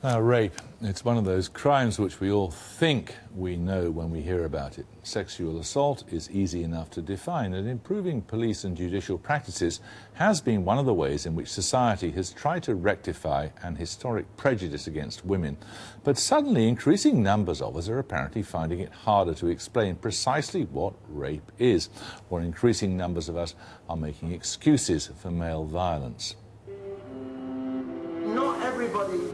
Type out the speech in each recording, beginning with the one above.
Now, rape, it's one of those crimes which we all think we know when we hear about it. Sexual assault is easy enough to define, and improving police and judicial practices has been one of the ways in which society has tried to rectify an historic prejudice against women. But suddenly, increasing numbers of us are apparently finding it harder to explain precisely what rape is, or increasing numbers of us are making excuses for male violence. Not everybody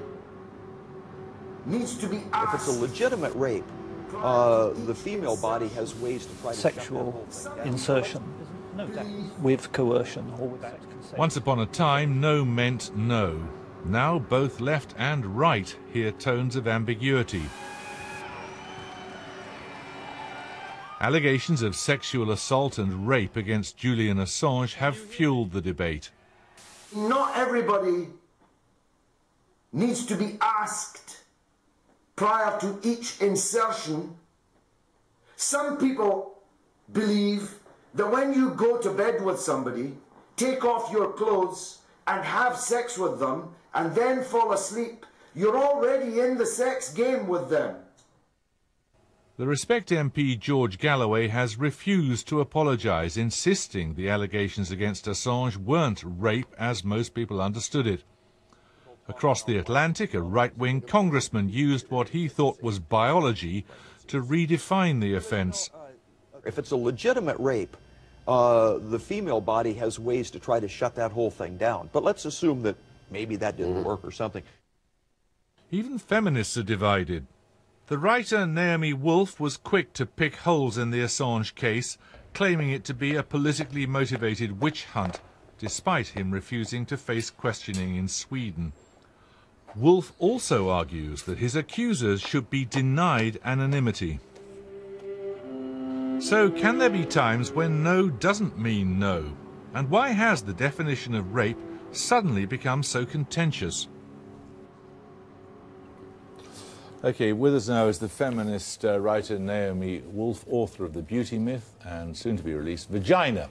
needs to be asked. If it's a legitimate rape, the female body has ways to try to sexual insertion with coercion or without consent. Once upon a time, no meant no. Now both left and right hear tones of ambiguity. Allegations of sexual assault and rape against Julian Assange have fueled the debate. Not everybody needs to be asked prior to each insertion. Some people believe that when you go to bed with somebody, take off your clothes and have sex with them and then fall asleep, you're already in the sex game with them. The Respect MP George Galloway has refused to apologise, insisting the allegations against Assange weren't rape as most people understood it. Across the Atlantic, a right-wing congressman used what he thought was biology to redefine the offence. If it's a legitimate rape, the female body has ways to try to shut that whole thing down. But let's assume that maybe that didn't work or something. Even feminists are divided. The writer Naomi was quick to pick holes in the Assange case, claiming it to be a politically motivated witch hunt, despite him refusing to face questioning in Sweden. Wolf also argues that his accusers should be denied anonymity. So can there be times when no doesn't mean no? And why has the definition of rape suddenly become so contentious? Okay, with us now is the feminist writer Naomi Wolf, author of The Beauty Myth and soon-to-be-released Vagina,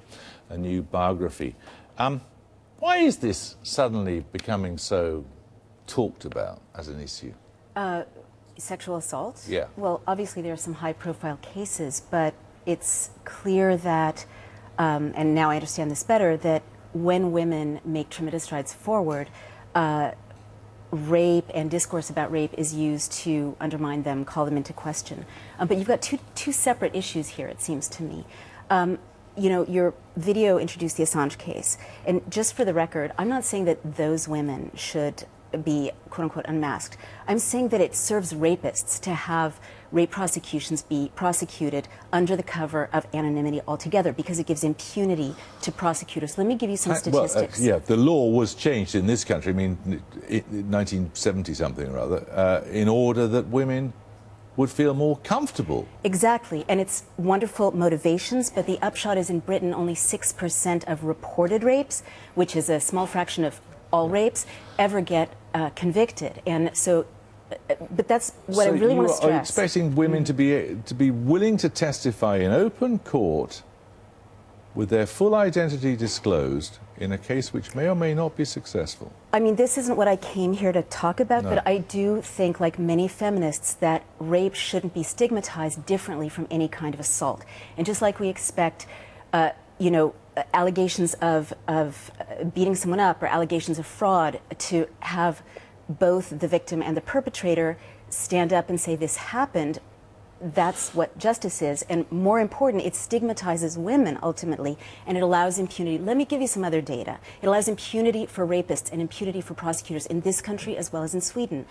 a new biography. Why is this suddenly becoming so talked about as an issue? Sexual assault? Yeah. Well, obviously there are some high-profile cases, but it's clear that, and now I understand this better, that when women make tremendous strides forward, rape and discourse about rape is used to undermine them, call them into question. But you've got two separate issues here, it seems to me. You know, your video introduced the Assange case, and just for the record, I'm not saying that those women should be quote-unquote unmasked. I'm saying that it serves rapists to have rape prosecutions be prosecuted under the cover of anonymity altogether, because it gives impunity to prosecutors. Let me give you some statistics. Yeah, the law was changed in this country, I mean, in 1970-something or other, in order that women would feel more comfortable. Exactly, and it's wonderful motivations, but the upshot is in Britain only 6% of reported rapes, which is a small fraction of all rapes, ever get convicted. And so, but that's what I really want to stress. Are you expecting women to be willing to testify in open court with their full identity disclosed in a case which may or may not be successful? I mean, this isn't what I came here to talk about, but I do think, like many feminists, that rape shouldn't be stigmatized differently from any kind of assault. And just like we expect, you know, allegations of beating someone up or allegations of fraud to have both the victim and the perpetrator stand up and say this happened, that's what justice is. And more important, it stigmatizes women ultimately, and it allows impunity. Let me give you some other data. It allows impunity for rapists and impunity for prosecutors in this country as well as in Sweden.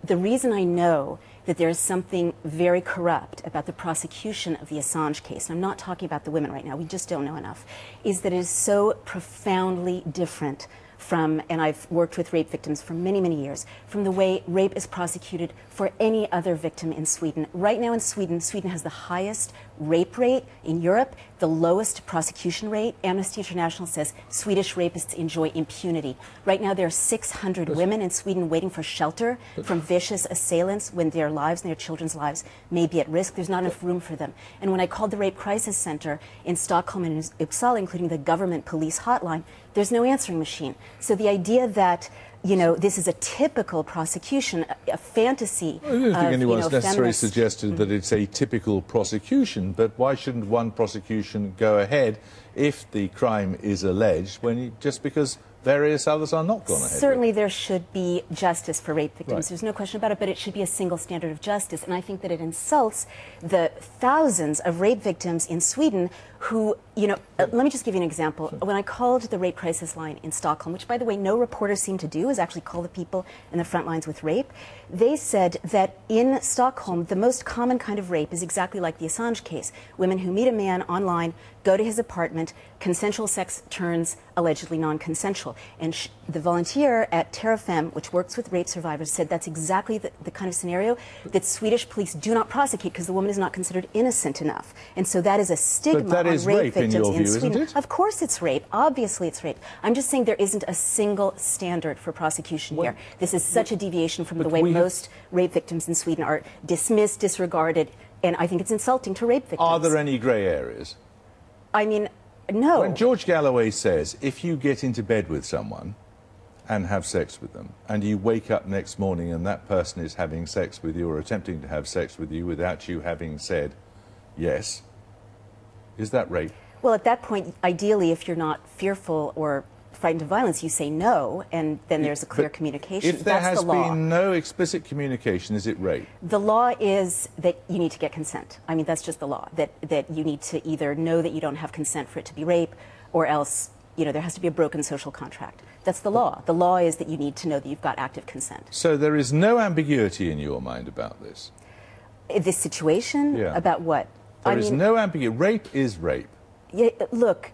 The reason I know that there is something very corrupt about the prosecution of the Assange case, and I'm not talking about the women right now, we just don't know enough, is that it is so profoundly different from, and I've worked with rape victims for many, many years, from the way rape is prosecuted for any other victim in Sweden. Right now in Sweden, Sweden has the highest rape rate in Europe, the lowest prosecution rate. Amnesty International says Swedish rapists enjoy impunity. Right now there are 600 women in Sweden waiting for shelter from vicious assailants when their lives and their children's lives may be at risk. There's not enough room for them. And when I called the Rape Crisis Center in Stockholm and Uppsala, including the government police hotline, there's no answering machine. So the idea that you know, this is a typical prosecution, a fantasy. I don't think anyone's necessarily feminist. suggested that it's a typical prosecution, but why shouldn't one prosecution go ahead if the crime is alleged, just because various others are not gone ahead? Certainly there should be justice for rape victims. Right. There's no question about it, but it should be a single standard of justice. And I think that it insults the thousands of rape victims in Sweden who, you know, let me just give you an example. When I called the rape crisis line in Stockholm, which, by the way, no reporters seem to do, is actually call the people in the front lines with rape, they said that in Stockholm, the most common kind of rape is exactly like the Assange case. Women who meet a man online, go to his apartment, consensual sex turns allegedly non-consensual. And the volunteer at Terrafem, which works with rape survivors, said that's exactly the kind of scenario that Swedish police do not prosecute because the woman is not considered innocent enough. And so that is a stigma on rape victims in Sweden. Isn't it? Of course it's rape. Obviously it's rape. I'm just saying there isn't a single standard for prosecution here. This is such a deviation from the way most rape victims in Sweden are dismissed, disregarded, and I think it's insulting to rape victims. Are there any grey areas? I mean, no. When George Galloway says, if you get into bed with someone and have sex with them, and you wake up next morning and that person is having sex with you or attempting to have sex with you without you having said yes, is that rape? Well, at that point, ideally, if you're not fearful or frightened of violence, you say no, and then there's a clear communication. If there has been no explicit communication, is it rape? The law is that you need to get consent. I mean, that's just the law, that you need to either know that you don't have consent for it to be rape, or else, you know, there has to be a broken social contract. That's the law. The law is that you need to know that you've got active consent. So there is no ambiguity in your mind about this? This situation? Yeah. About what? There is no ambiguity. Rape is rape. Yeah, look,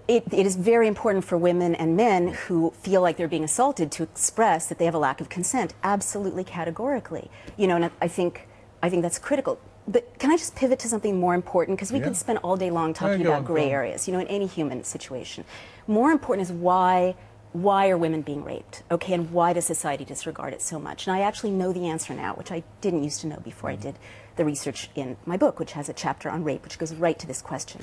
it is very important for women and men who feel like they're being assaulted to express that they have a lack of consent, absolutely categorically. You know, and I think that's critical. But can I just pivot to something more important? Because we could spend all day long talking about gray areas, you know, in any human situation. More important is why are women being raped, okay, and why does society disregard it so much? And I actually know the answer now, which I didn't used to know before I did the research in my book, which has a chapter on rape, which goes right to this question.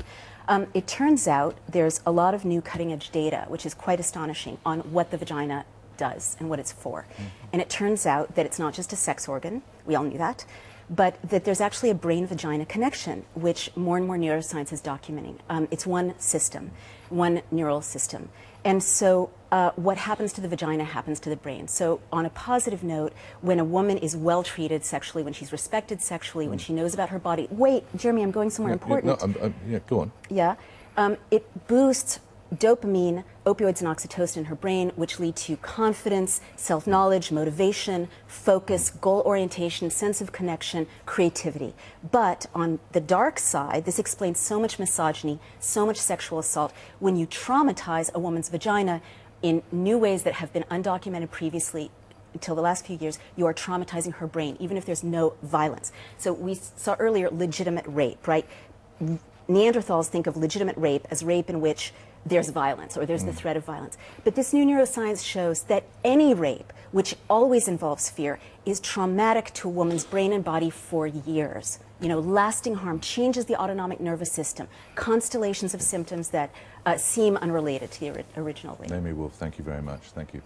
It turns out there's a lot of new cutting-edge data, which is quite astonishing, on what the vagina does and what it's for. And it turns out that it's not just a sex organ, we all knew that, but that there's actually a brain-vagina connection, which more and more neuroscience is documenting. It's one system, one neural system. And so what happens to the vagina happens to the brain. So on a positive note, when a woman is well treated sexually, when she's respected sexually, when she knows about her body. Wait, Jeremy, I'm going somewhere important. Yeah, go on. Yeah. It boosts dopamine, opioids, and oxytocin in her brain, which lead to confidence, self-knowledge, motivation, focus, goal orientation, sense of connection, creativity. But on the dark side, this explains so much misogyny, so much sexual assault. When you traumatize a woman's vagina in new ways that have been undocumented previously until the last few years, you are traumatizing her brain, even if there's no violence. So we saw earlier legitimate rape, right? Neanderthals think of legitimate rape as rape in which there's violence or there's the threat of violence. But this new neuroscience shows that any rape, which always involves fear, is traumatic to a woman's brain and body for years. You know, lasting harm, changes the autonomic nervous system, constellations of symptoms that seem unrelated to the original rape. Naomi Wolf, thank you very much. Thank you.